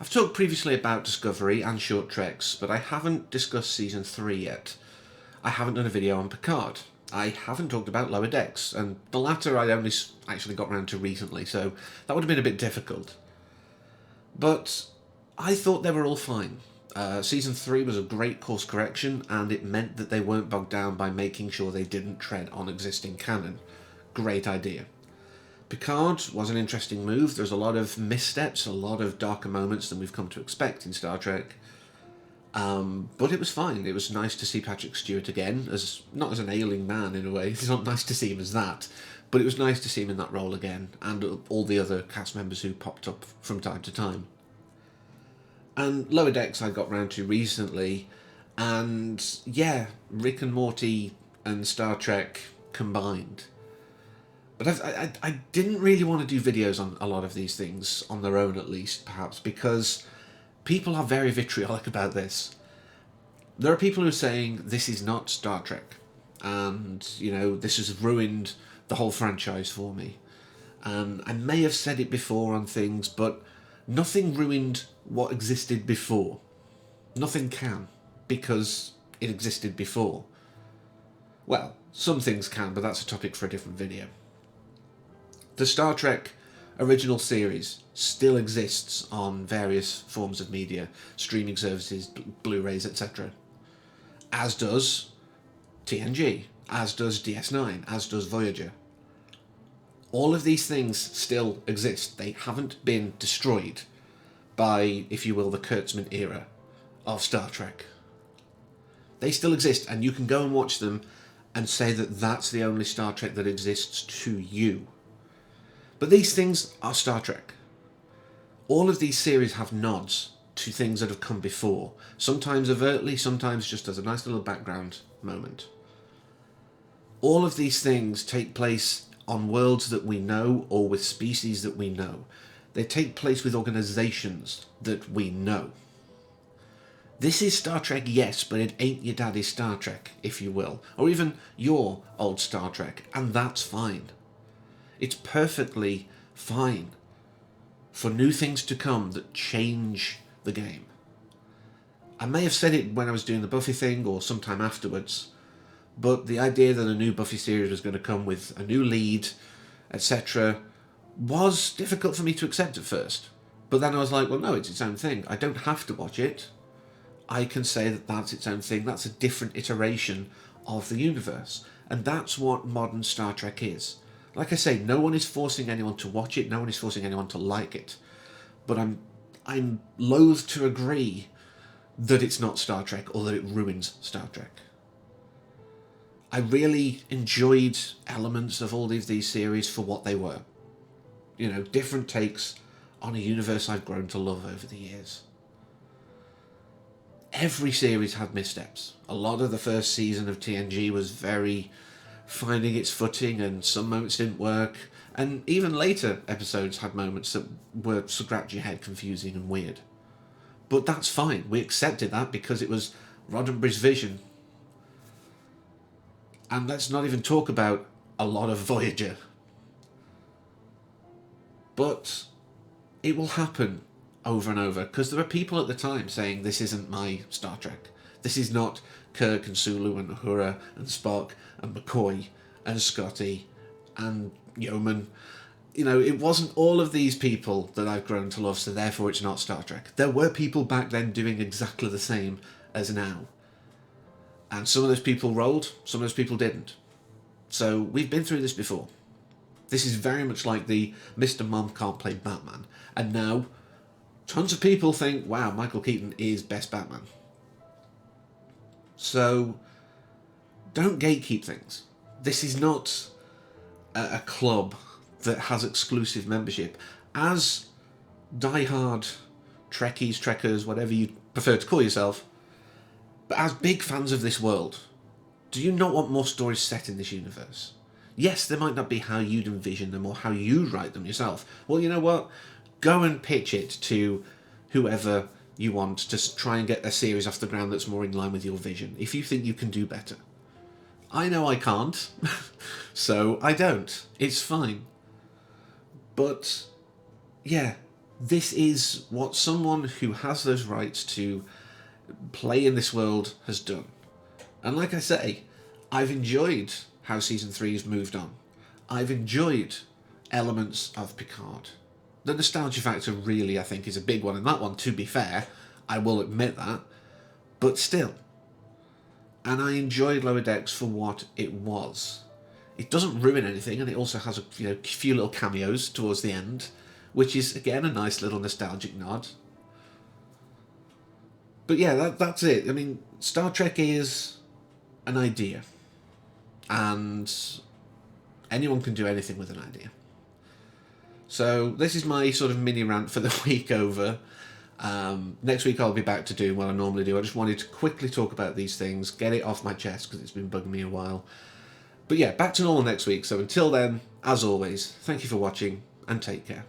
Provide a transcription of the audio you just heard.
I've talked previously about Discovery and Short Treks, but I haven't discussed Season 3 yet. I haven't done a video on Picard. I haven't talked about Lower Decks, and the latter I only actually got around to recently, so that would have been a bit difficult. But I thought they were all fine. Season 3 was a great course correction, and it meant that they weren't bogged down by making sure they didn't tread on existing canon. Great idea. Picard was an interesting move. There's a lot of missteps, a lot of darker moments than we've come to expect in Star Trek. But it was fine. It was nice to see Patrick Stewart again, as not as an ailing man in a way. It's not nice to see him as that, but it was nice to see him in that role again, and all the other cast members who popped up from time to time. And Lower Decks I got round to recently, and yeah, Rick and Morty and Star Trek combined. But I didn't really want to do videos on a lot of these things, on their own at least, perhaps, because people are very vitriolic about this. There are people who are saying this is not Star Trek, and, you know, this has ruined the whole franchise for me. And I may have said it before on things, but nothing ruined what existed before. Nothing can, because it existed before. Well, some things can, but that's a topic for a different video. The Star Trek original series still exists on various forms of media, streaming services, Blu-rays, etc. As does TNG, as does DS9, as does Voyager. All of these things still exist. They haven't been destroyed by, if you will, the Kurtzman era of Star Trek. They still exist, and you can go and watch them and say that that's the only Star Trek that exists to you. But these things are Star Trek. All of these series have nods to things that have come before, sometimes overtly, sometimes just as a nice little background moment. All of these things take place on worlds that we know or with species that we know. They take place with organisations that we know. This is Star Trek, yes, but it ain't your daddy's Star Trek, if you will, or even your old Star Trek, and that's fine. It's perfectly fine for new things to come that change the game. I may have said it when I was doing the Buffy thing or sometime afterwards, but the idea that a new Buffy series was going to come with a new lead, etc., was difficult for me to accept at first. But then I was like, well, no, it's its own thing. I don't have to watch it. I can say that that's its own thing. That's a different iteration of the universe. And that's what modern Star Trek is. Like I say, no one is forcing anyone to watch it. No one is forcing anyone to like it. But I'm loath to agree that it's not Star Trek or that it ruins Star Trek. I really enjoyed elements of all of these series for what they were. You know, different takes on a universe I've grown to love over the years. Every series had missteps. A lot of the first season of TNG was very finding its footing, and some moments didn't work, and even later episodes had moments that were scratch your head, confusing and weird. But that's fine. We accepted that because it was Roddenberry's vision. And let's not even talk about a lot of Voyager. But it will happen over and over, because there were people at the time saying this isn't my Star Trek. This is not Kirk and Sulu and Uhura and Spock and McCoy and Scotty and Yeoman. You know, it wasn't all of these people that I've grown to love, so therefore it's not Star Trek. There were people back then doing exactly the same as now. And some of those people rolled, some of those people didn't. So we've been through this before. This is very much like the Mr. Mom can't play Batman. And now tons of people think, wow, Michael Keaton is best Batman. So don't gatekeep things. This is not a club that has exclusive membership. As diehard Trekkies, Trekkers, whatever you prefer to call yourself, but as big fans of this world, do you not want more stories set in this universe? Yes, they might not be how you'd envision them or how you write them yourself. Well, you know what? Go and pitch it to whoever you want to try and get a series off the ground that's more in line with your vision, if you think you can do better. I know I can't, so I don't. It's fine. But, yeah, this is what someone who has those rights to play in this world has done. And like I say, I've enjoyed how Season 3 has moved on. I've enjoyed elements of Picard. The nostalgia factor really, I think, is a big one in that one, to be fair. I will admit that. But still. And I enjoyed Lower Decks for what it was. It doesn't ruin anything, and it also has a few little cameos towards the end, which is, again, a nice little nostalgic nod. But yeah, that's it. I mean, Star Trek is an idea. And anyone can do anything with an idea. So this is my sort of mini rant for the week over. Next week I'll be back to doing what I normally do. I just wanted to quickly talk about these things, get it off my chest because it's been bugging me a while. But yeah, back to normal next week. So until then, as always, thank you for watching and take care.